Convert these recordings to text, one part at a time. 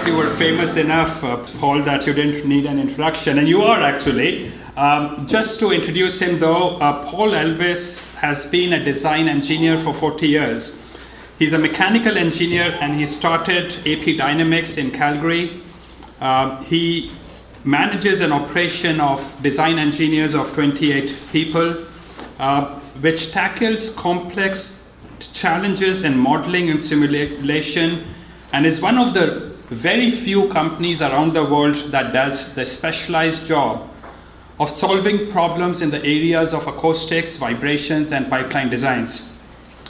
you were famous enough, Paul, that you didn't need an introduction, and you are actually. Just to introduce him though, Paul Alves has been a design engineer for 40 years. He's a mechanical engineer and he started AP Dynamics in Calgary. He manages an operation of design engineers of 28 people, which tackles complex challenges in modeling and simulation, and is one of the very few companies around the world that does the specialized job of solving problems in the areas of acoustics, vibrations, and pipeline designs.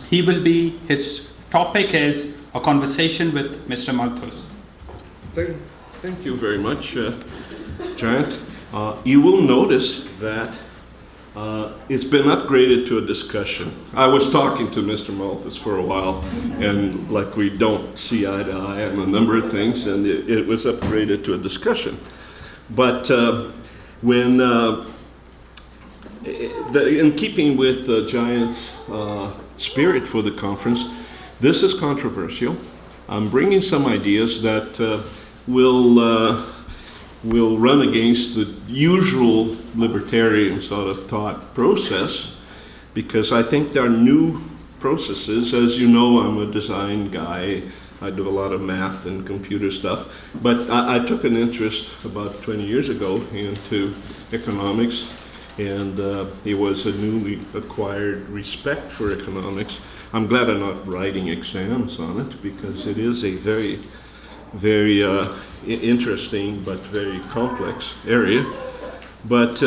His topic is a conversation with Mr. Malthus. Thank you very much, Giant. You will notice that it's been upgraded to a discussion. I was talking to Mr. Malthus for a while, and like we don't see eye to eye on a number of things, and it was upgraded to a discussion. But when, in keeping with Giant's spirit for the conference, this is controversial. I'm bringing some ideas that will run against the usual libertarian sort of thought process, because I think there are new processes. As you know, I'm a design guy. I do a lot of math and computer stuff, but I took an interest about 20 years ago into economics, and it was a newly acquired respect for economics. I'm glad I'm not writing exams on it, because it is a very, very interesting but very complex area. But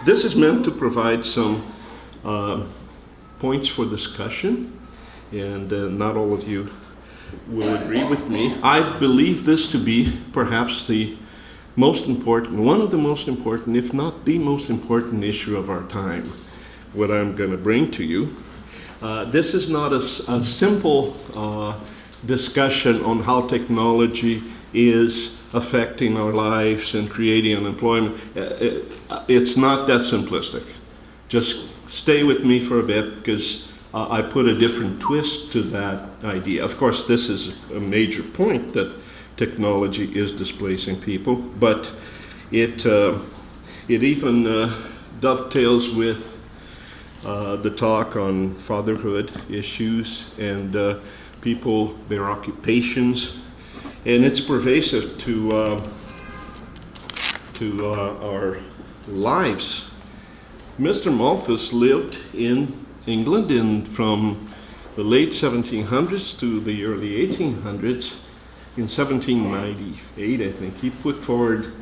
this is meant to provide some points for discussion, and not all of you will agree with me. I believe this to be perhaps the most important, one of the most important, if not the most important issue of our time, what I'm going to bring to you. This is not a simple discussion on how technology is affecting our lives and creating unemployment. It's not that simplistic. Just stay with me for a bit, because I put a different twist to that idea. Of course, this is a major point, that technology is displacing people, but it even dovetails with the talk on fatherhood issues and people, their occupations, and it's pervasive to our lives. Mr. Malthus lived in England from the late 1700s to the early 1800s. In 1798, I think, he put forward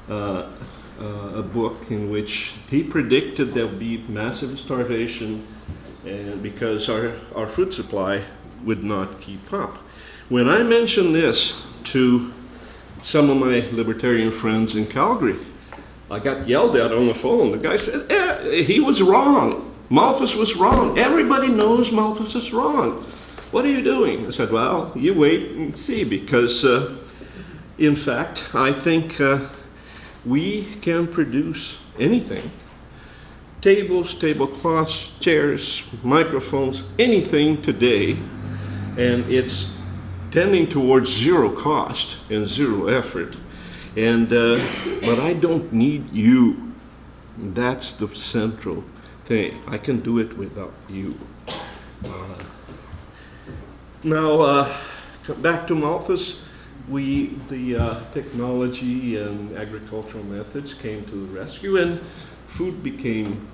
a book in which he predicted there would be massive starvation, and because our food supply would not keep up. When I mentioned this to some of my libertarian friends in Calgary, I got yelled at on the phone. The guy said, he was wrong. Malthus was wrong. Everybody knows Malthus is wrong. What are you doing? I said, well, you wait and see, because in fact, I think we can produce anything. Tables, tablecloths, chairs, microphones, anything today, and it's tending towards zero cost and zero effort. And but I don't need you. That's the central thing. I can do it without you. Now, back to Malthus. The technology and agricultural methods came to the rescue, and food became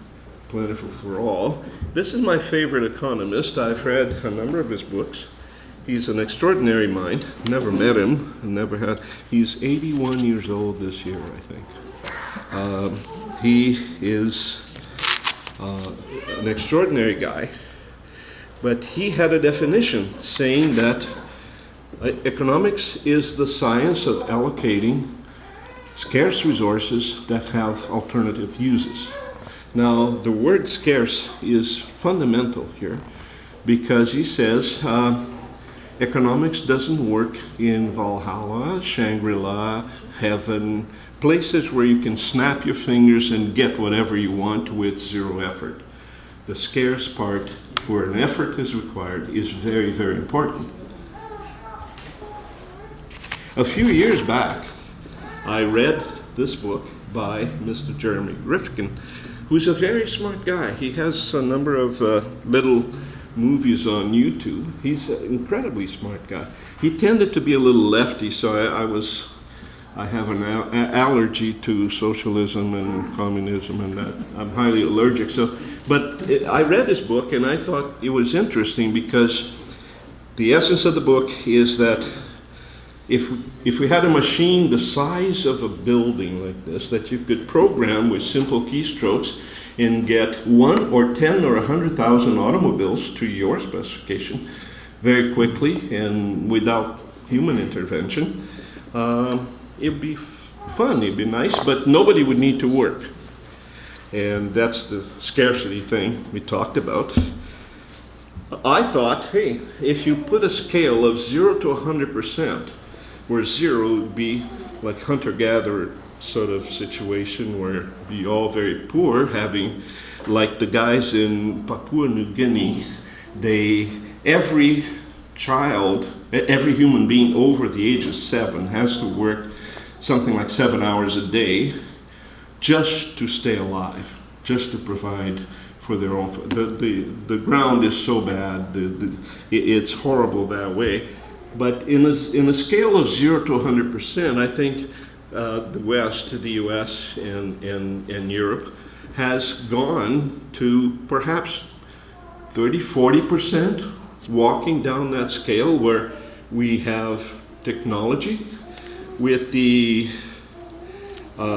plentiful for all. This is my favorite economist. I've read a number of his books. He's an extraordinary mind. Never met him. Never had. He's 81 years old this year, I think. He is an extraordinary guy. But he had a definition saying that economics is the science of allocating scarce resources that have alternative uses. Now, the word scarce is fundamental here, because he says economics doesn't work in Valhalla, Shangri-La, heaven, places where you can snap your fingers and get whatever you want with zero effort. The scarce part, where an effort is required, is very, very important. A few years back, I read this book by Mr. Jeremy Rifkin, who's a very smart guy. He has a number of little movies on YouTube. He's an incredibly smart guy. He tended to be a little lefty, so I have an allergy to socialism and communism, and that I'm highly allergic. But I read his book, and I thought it was interesting because the essence of the book is that if we had a machine the size of a building like this that you could program with simple keystrokes and get 1 or 10 or 100,000 automobiles to your specification very quickly and without human intervention, it'd be fun, it'd be nice, but nobody would need to work. And that's the scarcity thing we talked about. I thought, hey, if you put a scale of 0 to 100%, where 0 would be like hunter-gatherer sort of situation where be all very poor, having like the guys in Papua New Guinea, every child, every human being over the age of 7 has to work something like 7 hours a day just to stay alive, just to provide for their own. The ground is so bad, it's horrible that way. But in a scale of 0 to 100%, I think the West, the US, and Europe has gone to perhaps 30-40%, walking down that scale where we have technology with the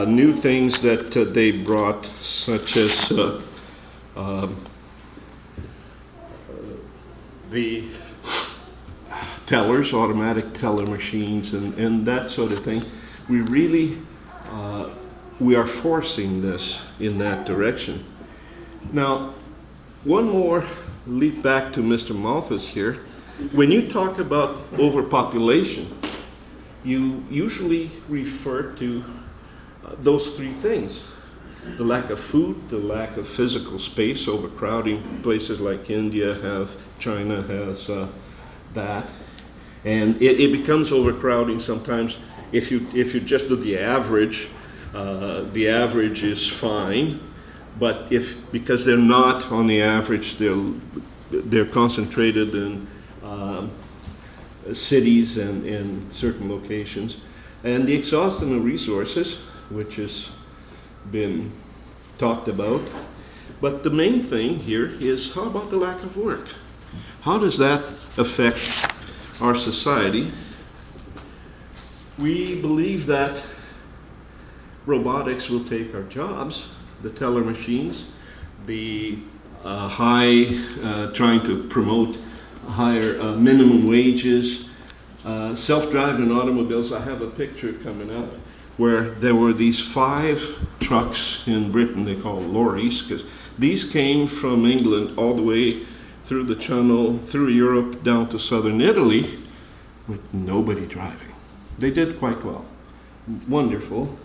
new things that they brought, such as the tellers, automatic teller machines, and that sort of thing. We really, we are forcing this in that direction. Now, one more leap back to Mr. Malthus here. When you talk about overpopulation, you usually refer to those three things. The lack of food, the lack of physical space, overcrowding. Places like India have, China has that. And it becomes overcrowding sometimes. If you just do the average is fine. But because they're not on the average, they're concentrated in cities and in certain locations. And the exhaustion of resources, which has been talked about. But the main thing here is, how about the lack of work? How does that affect our society? We believe that robotics will take our jobs, the teller machines, the trying to promote higher minimum wages, self-driving automobiles. I have a picture coming up where there were these 5 trucks in Britain they call lorries, because these came from England all the way through the Channel, through Europe, down to southern Italy, with nobody driving. They did quite well. Wonderful.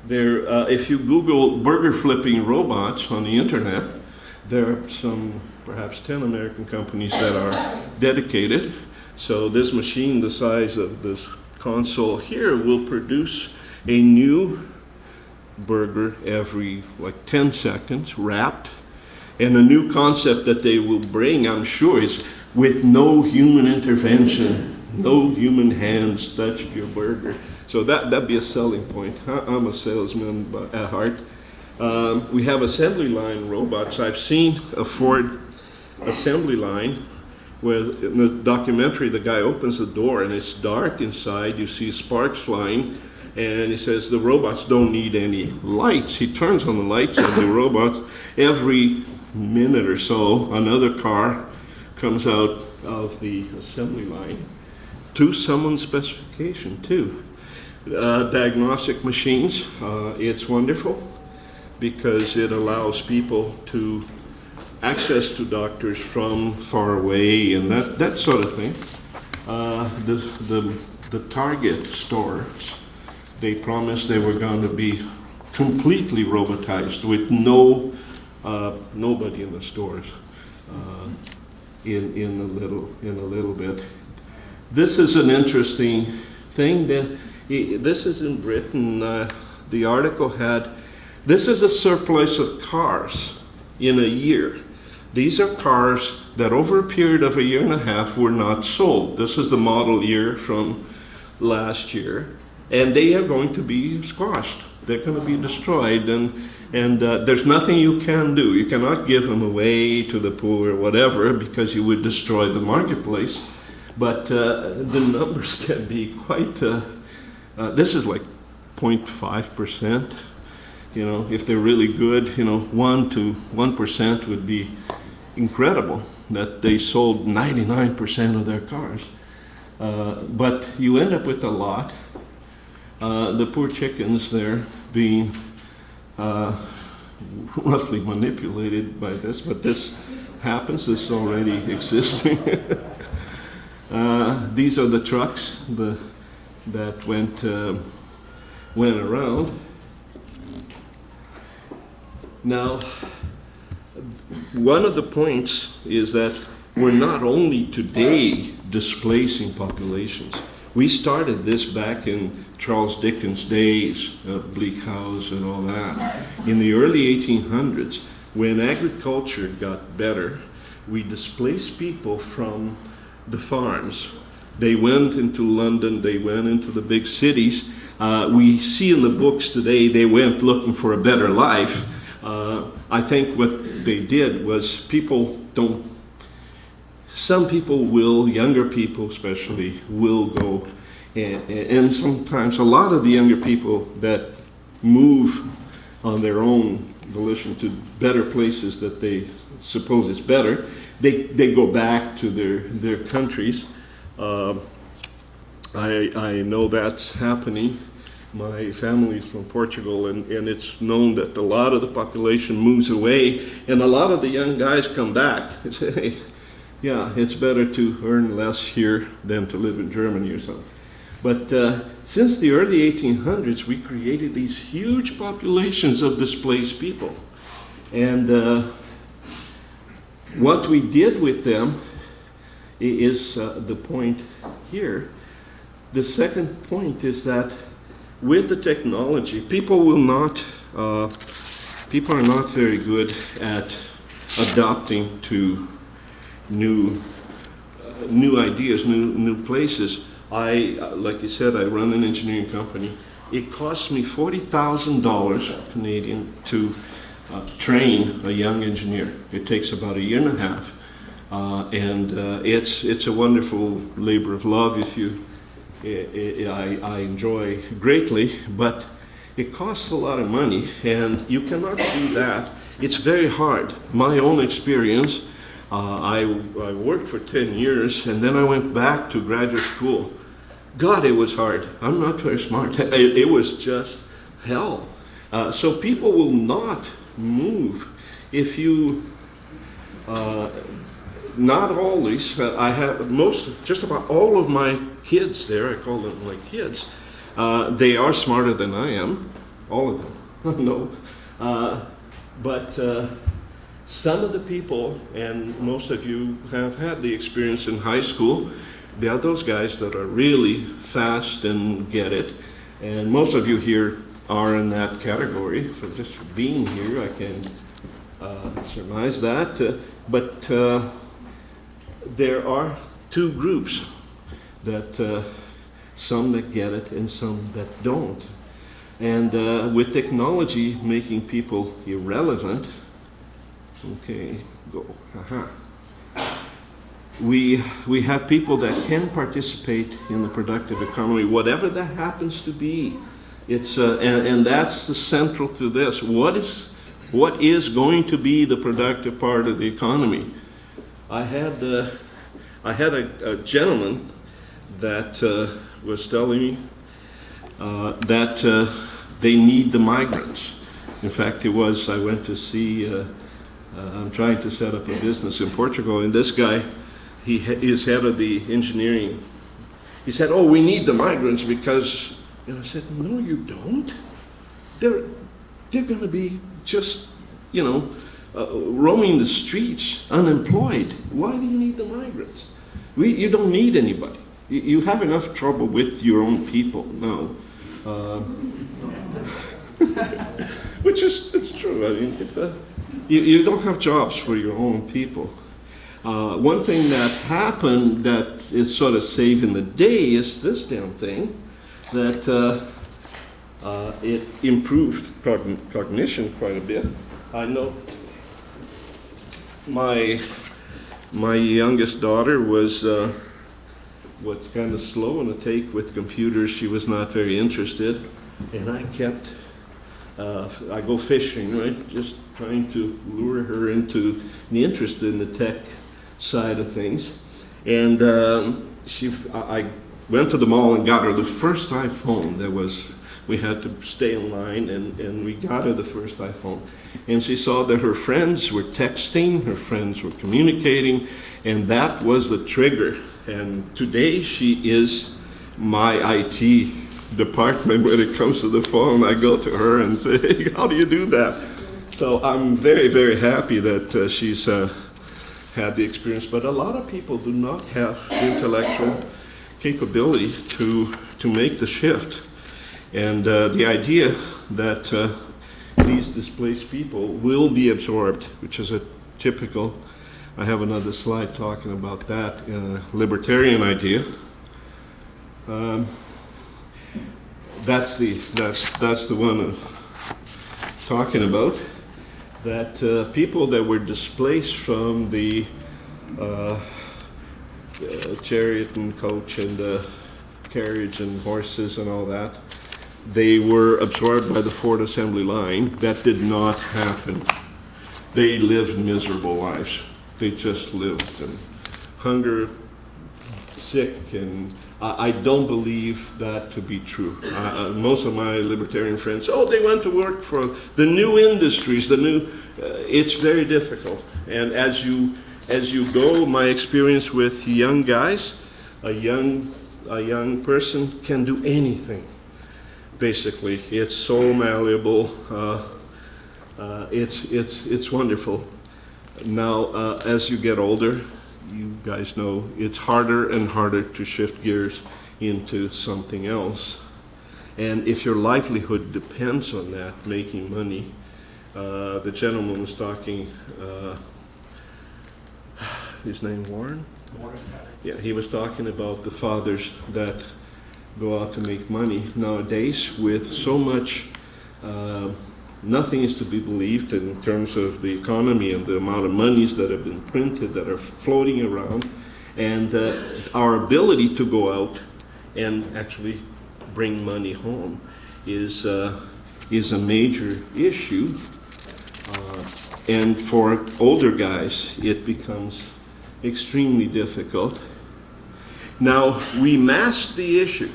If you Google burger flipping robots on the internet, there are some, perhaps 10 American companies that are dedicated. So this machine, the size of this console here, will produce a new burger every 10 seconds, wrapped. And a new concept that they will bring, I'm sure, is with no human intervention, no human hands touched your burger. So that'd be a selling point. I'm a salesman at heart. We have assembly line robots. I've seen a Ford assembly line where in the documentary the guy opens the door and it's dark inside. You see sparks flying, and he says the robots don't need any lights. He turns on the lights and the robots, every minute or so, another car comes out of the assembly line to someone's specification too. Diagnostic machines, it's wonderful because it allows people to access to doctors from far away and that sort of thing. The Target stores, they promised they were going to be completely robotized with nobody in the stores in a little bit. This is an interesting thing that This is in Britain. The article had, this is a surplus of cars in a year. These are cars that over a period of a year and a half were not sold. This is the model year from last year. And they are going to be squashed. They're going to be destroyed. And there's nothing you can do. You cannot give them away to the poor or whatever, because you would destroy the marketplace. But the numbers can be quite, this is like 0.5%. You know, if they're really good, you know, 1% would be incredible that they sold 99% of their cars. But you end up with a lot. The poor chickens there being roughly manipulated by this, but this happens, this is already existing. These are the trucks that went around. Now, one of the points is that we're not only today displacing populations. We started this back in Charles Dickens' days, Bleak House and all that. In the early 1800s, when agriculture got better, we displaced people from the farms. They went into London, they went into the big cities. We see in the books today they went looking for a better life. I think what they did was some people will, younger people especially, will go, and sometimes a lot of the younger people that move on their own volition to better places that they suppose is better, they go back to their countries. I know that's happening. My family is from Portugal, and it's known that a lot of the population moves away, and a lot of the young guys come back and say, hey, yeah, it's better to earn less here than to live in Germany or something. But since the early 1800s, we created these huge populations of displaced people. And what we did with them is the point here. The second point is that with the technology, people are not very good at adopting to new ideas, new places. Like you said, I run an engineering company. It costs me $40,000 Canadian to train a young engineer. It takes about a year and a half, and it's a wonderful labor of love. I enjoy greatly, but it costs a lot of money, and you cannot do that. It's very hard. My own experience, I worked for 10 years, and then I went back to graduate school. God, it was hard. I'm not very smart. It was just hell. So people will not move if you, not always. I have just about all of my kids there, I call them my kids, they are smarter than I am, all of them, no. But some of the people, and most of you have had the experience in high school, they are those guys that are really fast and get it. And most of you here are in that category. For just being here, I can surmise that. But there are two groups, that some that get it and some that don't. And with technology making people irrelevant, okay, go, we have people that can participate in the productive economy, whatever that happens to be. It's and that's the central to this. What is going to be the productive part of the economy? I had a gentleman that was telling me that they need the migrants. In fact, I went to see, I'm trying to set up a business in Portugal, and this guy, he is head of the engineering. He said, oh, we need the migrants because, and I said, no, you don't. They're going to be just, roaming the streets, unemployed. Why do you need the migrants? You don't need anybody. you have enough trouble with your own people now. Which is, it's true. I mean, if you don't have jobs for your own people. One thing that happened that is sort of saving the day is this damn thing, that it improved cognition quite a bit. I know my youngest daughter was kind of slow on the take with computers. She was not very interested, and I kept. I go fishing, right? Just trying to lure her into the interest in the tech side of things. And I went to the mall and got her the first iPhone. We had to stay in line, and we got her the first iPhone. And she saw that her friends were texting, her friends were communicating, and that was the trigger. And today she is my IT department. When it comes to the phone, I go to her and say, hey, how do you do that? So I'm very, very happy that she's had the experience. But a lot of people do not have the intellectual capability to make the shift. And the idea that these displaced people will be absorbed, which is a typical, I have another slide talking about that, libertarian idea. That's the one I'm talking about. That people that were displaced from the chariot and coach and the carriage and horses and all that, they were absorbed by the Ford assembly line. That did not happen. They lived miserable lives. They just lived in hunger, sick, and I don't believe that to be true. Most of my libertarian friends, they went to work for the new industries, it's very difficult. And as you go, my experience with young guys, a young person can do anything. Basically, it's so malleable. It's wonderful. Now, as you get older, you guys know it's harder and harder to shift gears into something else. And if your livelihood depends on that, making money, the gentleman was talking, his name Warren? Warren. Yeah, he was talking about the fathers that go out to make money nowadays with so much, nothing is to be believed in terms of the economy and the amount of monies that have been printed that are floating around, and our ability to go out and actually bring money home is a major issue. And for older guys, it becomes extremely difficult. Now, we mask the issue.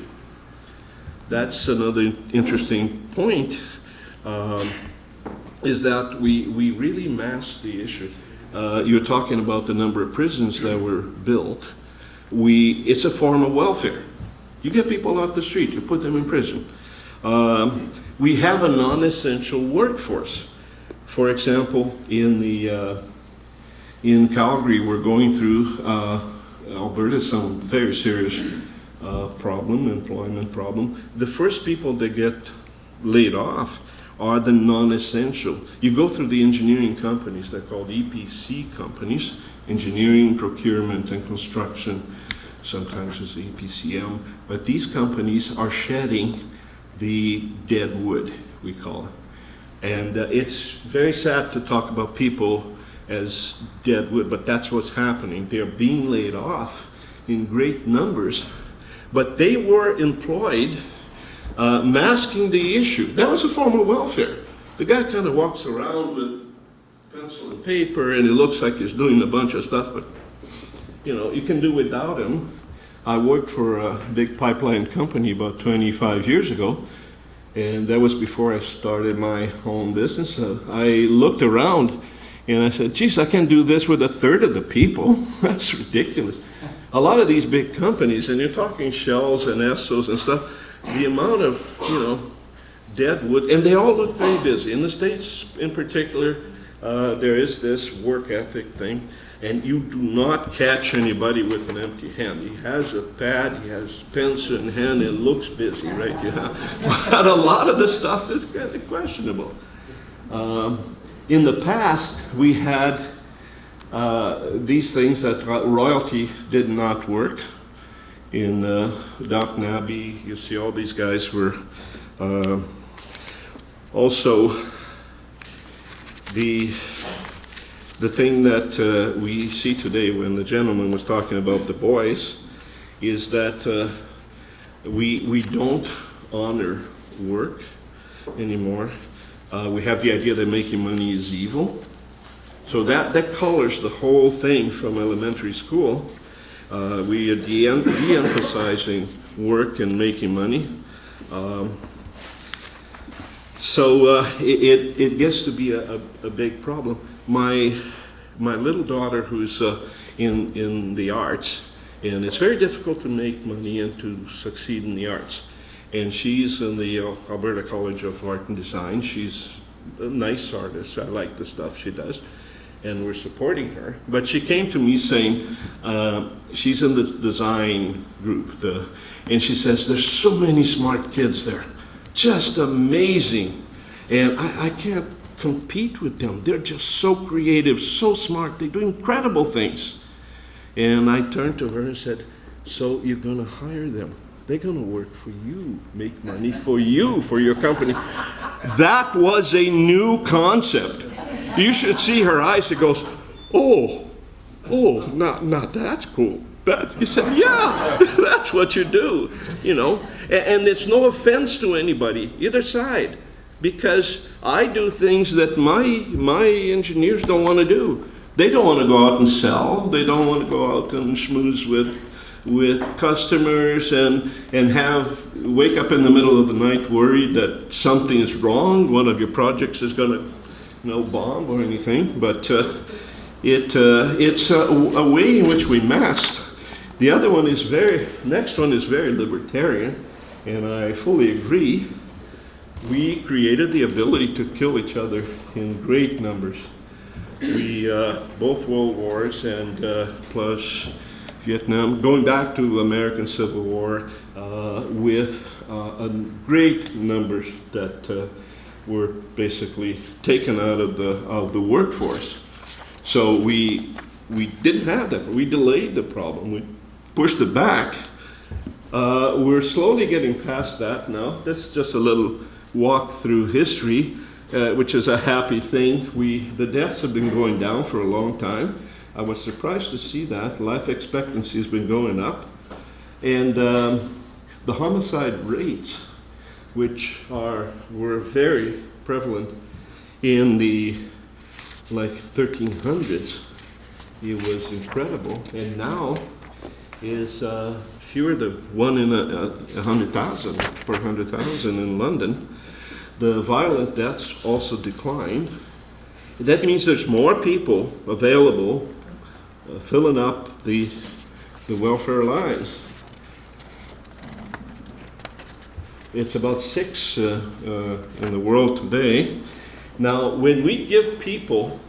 That's another interesting point, is that we really mask the issue. You're talking about the number of prisons that were built. It's a form of welfare. You get people off the street, you put them in prison. We have a non-essential workforce. For example, in Calgary, we're going through Alberta some very serious employment problem. The first people that get laid off are the non-essential. You go through the engineering companies, they're called EPC companies, engineering, procurement, and construction. Sometimes it's EPCM, but these companies are shedding the dead wood, we call it. And it's very sad to talk about people as dead wood, but that's what's happening. They're being laid off in great numbers, but they were employed masking the issue. That was a form of welfare. The guy kind of walks around with pencil and paper, and it looks like he's doing a bunch of stuff, but you can do without him. I worked for a big pipeline company about 25 years ago, and that was before I started my own business. I looked around and I said, geez, I can do this with a third of the people. That's ridiculous. A lot of these big companies, and you're talking Shells and Essos and stuff, the amount of, dead wood, and they all look very busy. In the States in particular, there is this work ethic thing. And you do not catch anybody with an empty hand. He has a pad, he has pencil in hand, and looks busy, right? Yeah. But a lot of the stuff is kind of questionable. In the past, we had these things that royalty did not work. In Downton Abbey, you see all these guys were also the thing that we see today when the gentleman was talking about the boys is that we don't honor work anymore. We have the idea that making money is evil. So that colors the whole thing from elementary school. We are de-emphasizing work and making money. So it gets to be a big problem. My little daughter, who's in the arts, and it's very difficult to make money and to succeed in the arts. And she's in the Alberta College of Art and Design. She's a nice artist. I like the stuff she does. And we're supporting her. But she came to me saying, she's in the design group, and she says, there's so many smart kids there. Just amazing. And I can't compete with them. They're just so creative, so smart. They do incredible things. And I turned to her and said, so you're going to hire them. They're going to work for you, make money for you, for your company. That was a new concept. You should see her eyes. She goes, oh, not that's cool. But he said, yeah, that's what you do, you know. And it's no offense to anybody, either side, because I do things that my engineers don't want to do. They don't want to go out and sell. They don't want to go out and schmooze with customers and wake up in the middle of the night worried that something is wrong. One of your projects is going to bomb or anything. But it's a way in which we masked. The other one is next one is very libertarian, and I fully agree. We created the ability to kill each other in great numbers. We, both world wars and plus Vietnam, going back to American Civil War, with great numbers that were basically taken out of the workforce. So we didn't have that. We delayed the problem. We pushed it back. We're slowly getting past that now. This is just a little walk through history, which is a happy thing. The deaths have been going down for a long time. I was surprised to see that. Life expectancy has been going up. And the homicide rates, which were very prevalent in the 1300s, it was incredible. And now is fewer than 1 in 100,000 per 100,000 in London. The violent deaths also declined. That means there's more people available filling up the welfare lines. It's about 6 in the world today. Now, when we give people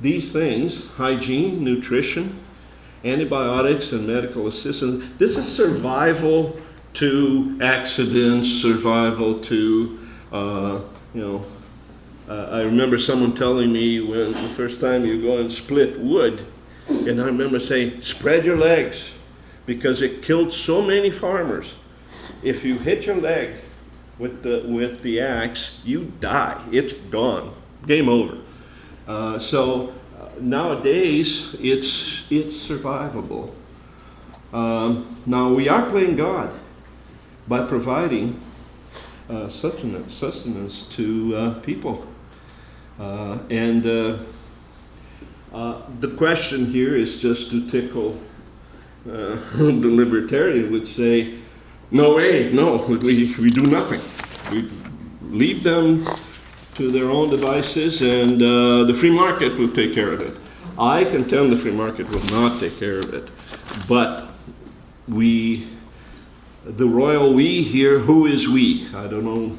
these things, hygiene, nutrition, antibiotics, and medical assistance, this is survival to accidents, survival to, I remember someone telling me when the first time you go and split wood, and I remember saying, spread your legs, because it killed so many farmers. If you hit your leg with the axe, you die. It's gone. Game over. Nowadays, it's survivable. Now, we are playing God by providing sustenance to people. The question here is just to tickle the libertarian would say, no way, no, we do nothing. We leave them to their own devices, and the free market will take care of it. I contend the free market will not take care of it. But the royal we here, who is we? I don't know.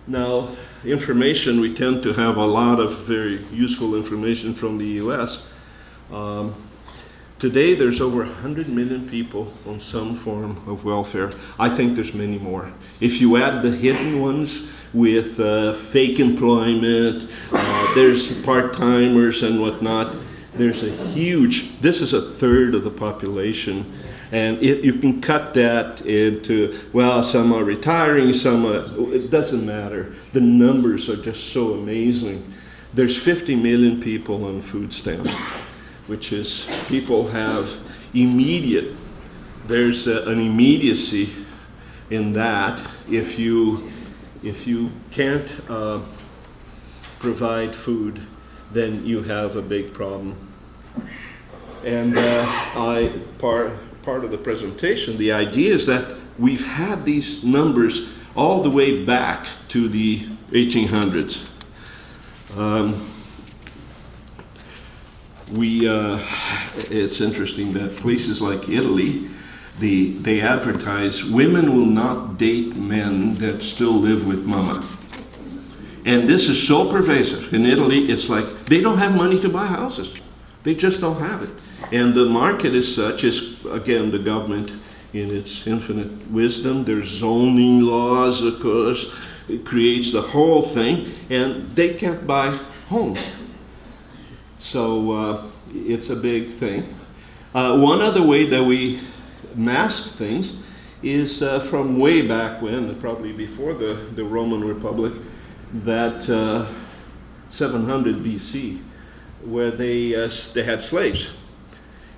Now, information, we tend to have a lot of very useful information from the US. Today there's over 100 million people on some form of welfare. I think there's many more. If you add the hidden ones with fake employment, there's part-timers and whatnot, there's a huge, this is a third of the population. And you can cut that into, well, some are retiring, some are, it doesn't matter. The numbers are just so amazing. There's 50 million people on food stamps, which is people have immediate, there's an immediacy in that. If you can't provide food, then you have a big problem. And part of the presentation, the idea is that we've had these numbers all the way back to the 1800s. It's interesting that places like Italy, they advertise women will not date men that still live with mama. And this is so pervasive. In Italy, it's like they don't have money to buy houses. They just don't have it. And the market is such, is again the government in its infinite wisdom. There's zoning laws, of course. It creates the whole thing, and they can't buy homes. So it's a big thing. One other way that we mask things is from way back when, probably before the Roman Republic, that 700 BC, where they had slaves.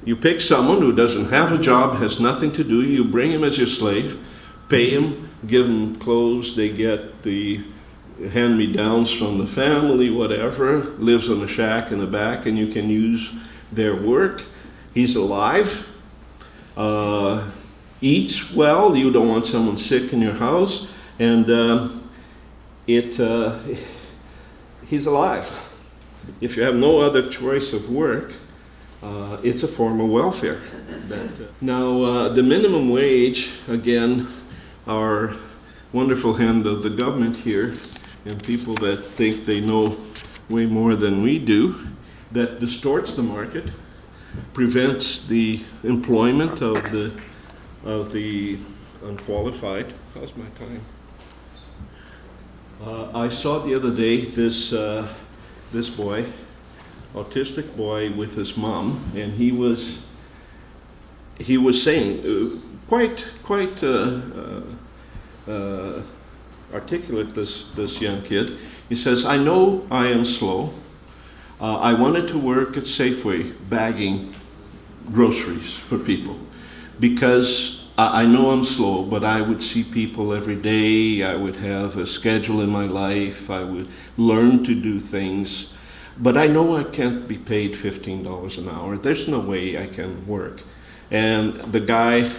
You pick someone who doesn't have a job, has nothing to do, you bring him as your slave, pay him, give him clothes, they get the hand-me-downs from the family, whatever, lives on a shack in the back, and you can use their work. He's alive, eats well, you don't want someone sick in your house, and he's alive. If you have no other choice of work, it's a form of welfare. Now, the minimum wage, again, our wonderful hand of the government here, and people that think they know way more than we do, that distorts the market, prevents the employment of the unqualified. How's my time? I saw the other day this boy, autistic boy with his mom, and he was saying quite articulate, this young kid. He says, I know I am slow. I wanted to work at Safeway bagging groceries for people because I know I'm slow, but I would see people every day. I would have a schedule in my life. I would learn to do things. But I know I can't be paid $15 an hour. There's no way I can work. And the guy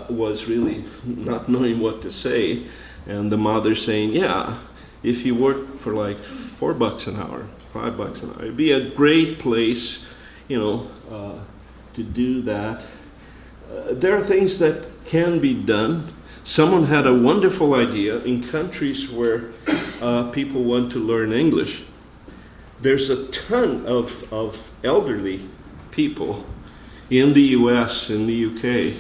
was really not knowing what to say. And the mother saying, yeah, if you work for like $4 an hour, $5 an hour, it'd be a great place, to do that. There are things that can be done. Someone had a wonderful idea in countries where people want to learn English. There's a ton of elderly people in the US, in the UK.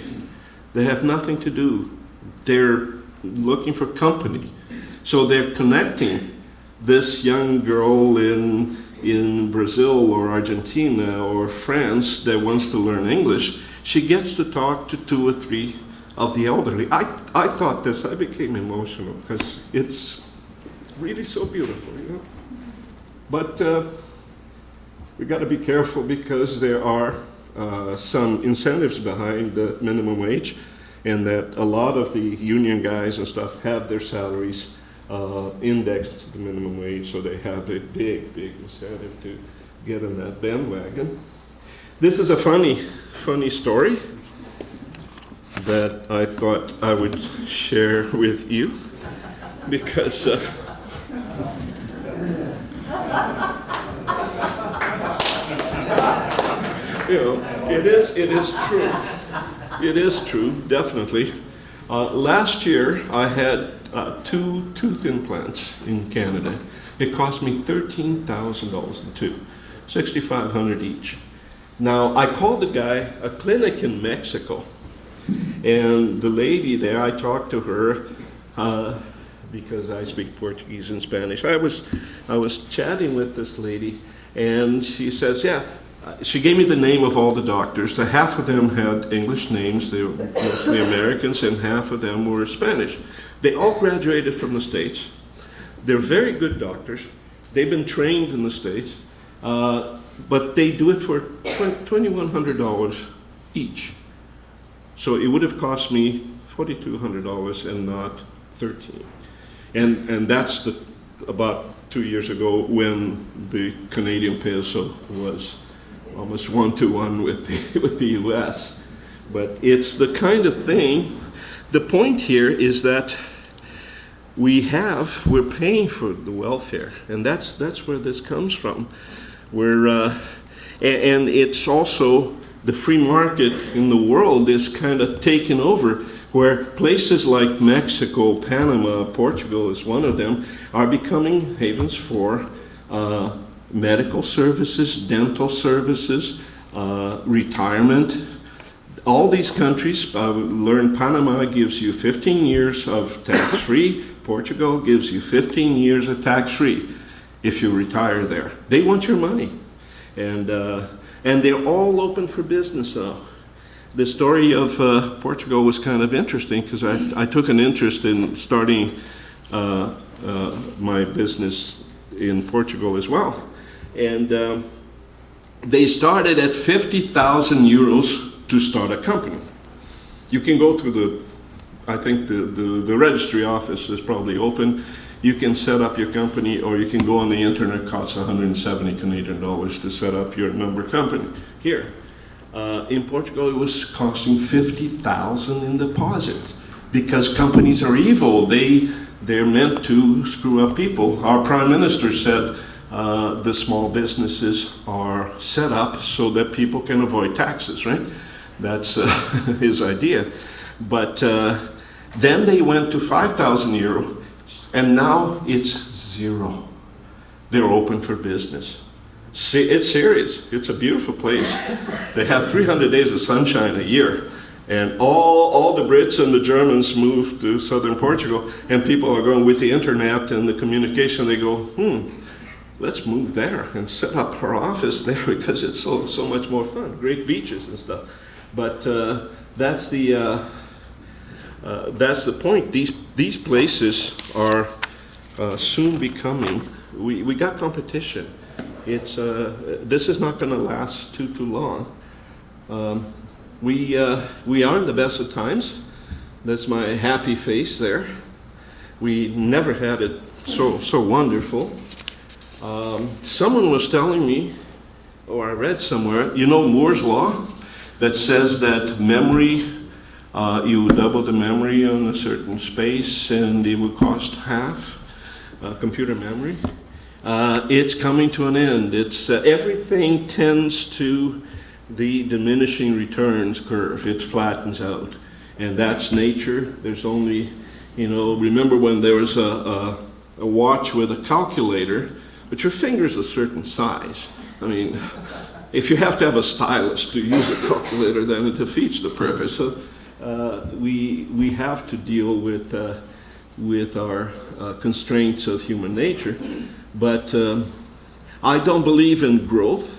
They have nothing to do. They're looking for company. So they're connecting this young girl in Brazil or Argentina or France that wants to learn English. She gets to talk to 2 or 3 of the elderly. I thought this, I became emotional because it's really so beautiful, But we got to be careful because there are some incentives behind the minimum wage, and that a lot of the union guys and stuff have their salaries indexed to the minimum wage, so they have a big incentive to get on that bandwagon. This is a funny story that I thought I would share with you because it is true. It is true, definitely. Last year, I had 2 tooth implants in Canada. It cost me $13,000 the two, $6,500 each. Now, I called the guy a clinic in Mexico. And the lady there, I talked to her because I speak Portuguese and Spanish. I was chatting with this lady, and she says, yeah, she gave me the name of all the doctors. So half of them had English names, they were mostly Americans, and half of them were Spanish. They all graduated from the States. They're very good doctors. They've been trained in the States, but they do it for $2,100 each. So it would have cost me $4,200 and not $13. And that's about 2 years ago when the Canadian peso was almost 1-to-1 with the US. But it's the kind of thing, the point here is that we're paying for the welfare, and that's where this comes from. And it's also the free market in the world is kind of taken over, where places like Mexico, Panama, Portugal is one of them, are becoming havens for medical services, dental services, retirement. All these countries, learn Panama gives you 15 years of tax-free. Portugal gives you 15 years of tax-free if you retire there. They want your money. And they're all open for business now. The story of Portugal was kind of interesting because I took an interest in starting my business in Portugal as well. And they started at 50,000 euros to start a company. You can go to I think the registry office is probably open. You can set up your company, or you can go on the internet. It costs 170 Canadian dollars to set up your member company here. In Portugal, it was costing 50,000 in deposits because companies are evil. They're meant to screw up people. Our prime minister said the small businesses are set up so that people can avoid taxes, right? That's his idea. But then they went to 5,000 euro, and now it's zero. They're open for business. It's serious. It's a beautiful place. They have 300 days of sunshine a year. And all the Brits and the Germans moved to southern Portugal, and people are going with the internet and the communication. They go, let's move there and set up our office there because it's so much more fun. Great beaches and stuff. But that's the point. These places are soon becoming. We got competition. This is not going to last too long. We are in the best of times. That's my happy face there. We never had it so wonderful. Someone was telling me, or I read somewhere, you know Moore's law, that says that memory, you double the memory on a certain space and it would cost half computer memory. It's coming to an end. It's everything tends to the diminishing returns curve. It flattens out, and that's nature. There's only, remember when there was a watch with a calculator, but your finger's a certain size. I mean, if you have to have a stylus to use a calculator, then it defeats the purpose. So we have to deal with our constraints of human nature. But I don't believe in growth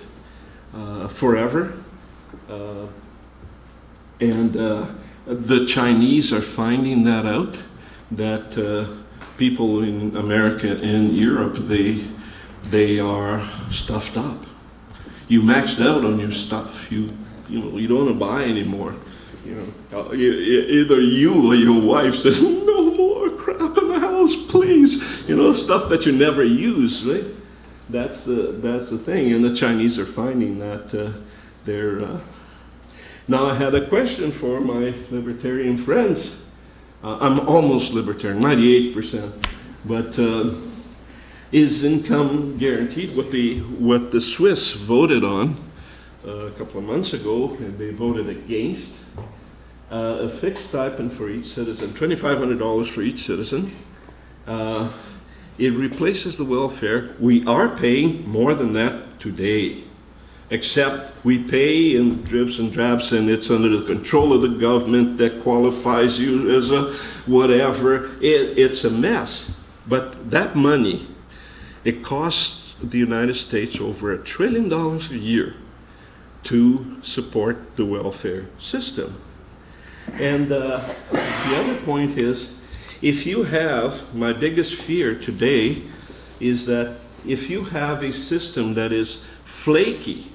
forever. And the Chinese are finding that out, that people in America and Europe, they are stuffed up. You maxed out on your stuff. You don't want to buy anymore. Either you or your wife says, no more crap in the house, please. Stuff that you never use, right? That's the thing, and the Chinese are finding that they're. Now I had a question for my libertarian friends. I'm almost libertarian, 98%, but is income guaranteed? What the Swiss voted on a couple of months ago, and they voted against a fixed stipend for each citizen, $2,500 for each citizen. It replaces the welfare. We are paying more than that today. except we pay in dribs and drabs, and it's under the control of the government that qualifies you as a whatever. It's a mess. But that money, it costs the United States over $1 trillion a year to support the welfare system. And the other point is, if you have, my biggest fear today is that if you have a system that is flaky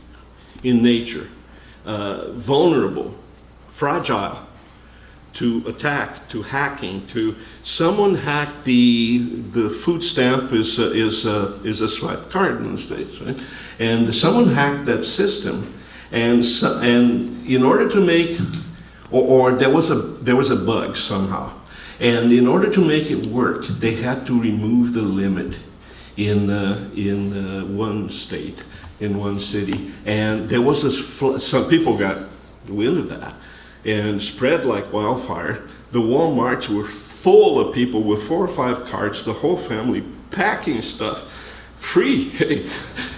in nature, vulnerable, fragile to attack, to hacking, to someone hacked the food stamp is a swipe card in the States, right? And someone hacked that system, and in order to make, or there was a bug somehow, and in order to make it work, they had to remove the limit in one state, in one city, and there was this. Some people got wind of that and spread like wildfire. The Walmarts were full of people with 4 or 5 carts, the whole family packing stuff free.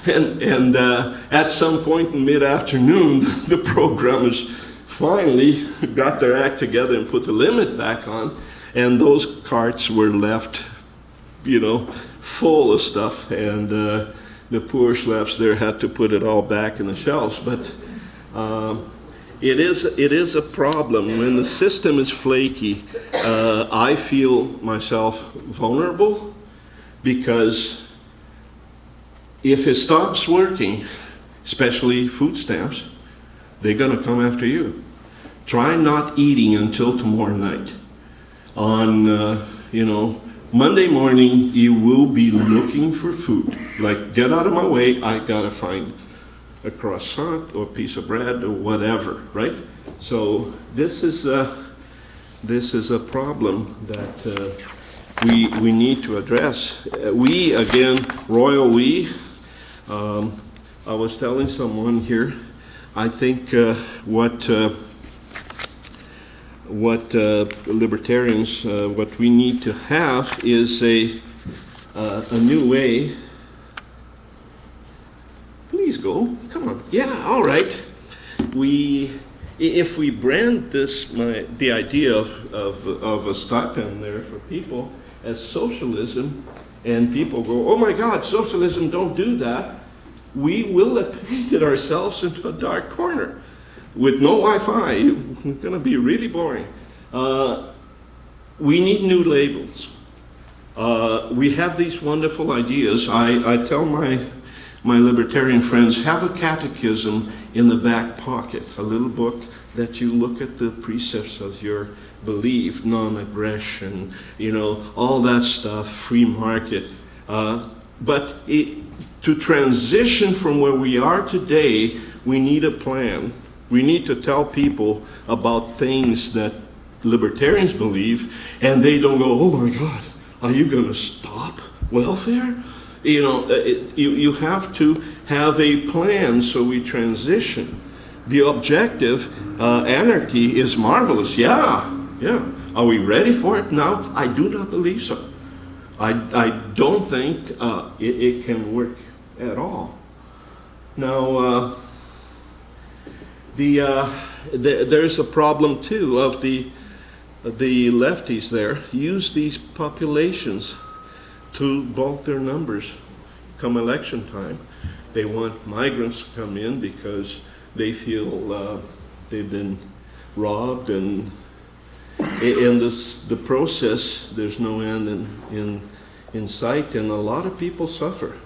and at some point in mid-afternoon, the programmers finally got their act together and put the limit back on, and those carts were left, full of stuff, and the poor schleps there had to put it all back in the shelves. But it is a problem when the system is flaky. I feel myself vulnerable, because if it stops working, especially food stamps, they're going to come after you. Try not eating until tomorrow night. On Monday morning, you will be looking for food. Like, get out of my way, I gotta find a croissant or a piece of bread or whatever, right? So this is a problem that we need to address. We, again, royal we. I was telling someone here, I think what libertarians, what we need to have is a new way. Please go, come on. Yeah, all right. If we brand this, the idea of a stipend there for people as socialism, and people go, oh my God, socialism, don't do that, we will have painted ourselves into a dark corner. With no Wi-Fi, it's going to be really boring. We need new labels. We have these wonderful ideas. I tell my libertarian friends, have a catechism in the back pocket, a little book that you look at the precepts of your belief, non-aggression, all that stuff, free market. But to transition from where we are today, we need a plan. We need to tell people about things that libertarians believe, and they don't go, oh my God, are you going to stop welfare? You have to have a plan so we transition. The objective, anarchy, is marvelous. Yeah. Are we ready for it now? I do not believe so. I don't think it can work at all. Now, there's a problem too of the lefties there use these populations to bulk their numbers come election time. They want migrants to come in because they feel they've been robbed, and in the process there's no end in sight, and a lot of people suffer,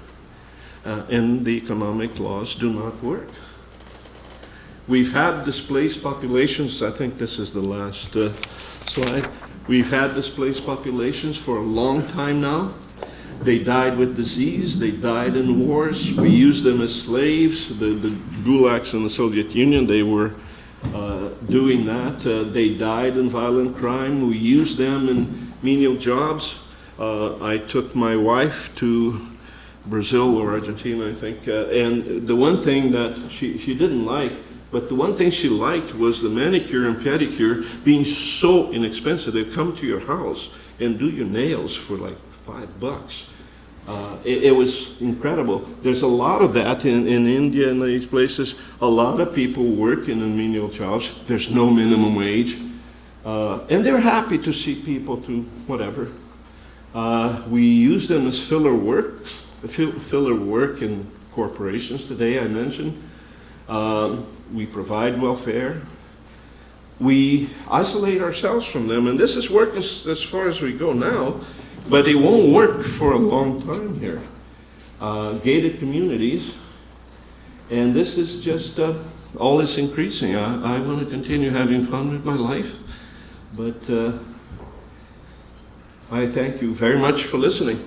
and the economic laws do not work. We've had displaced populations. I think this is the last slide. We've had displaced populations for a long time now. They died with disease. They died in wars. We used them as slaves. The gulags in the Soviet Union, they were doing that. They died in violent crime. We used them in menial jobs. I took my wife to Brazil or Argentina, I think, and the one thing that she didn't like, but the one thing she liked was the manicure and pedicure being so inexpensive. They'd come to your house and do your nails for like $5. It was incredible. There's a lot of that in India and these places. A lot of people work in a menial jobs. There's no minimum wage. And they're happy to see people to whatever. We use them as filler work in corporations today, I mentioned. We provide welfare. We isolate ourselves from them, and this is working as far as we go now, but it won't work for a long time here. Gated communities, and this is just all is increasing. I want to continue having fun with my life, but I thank you very much for listening.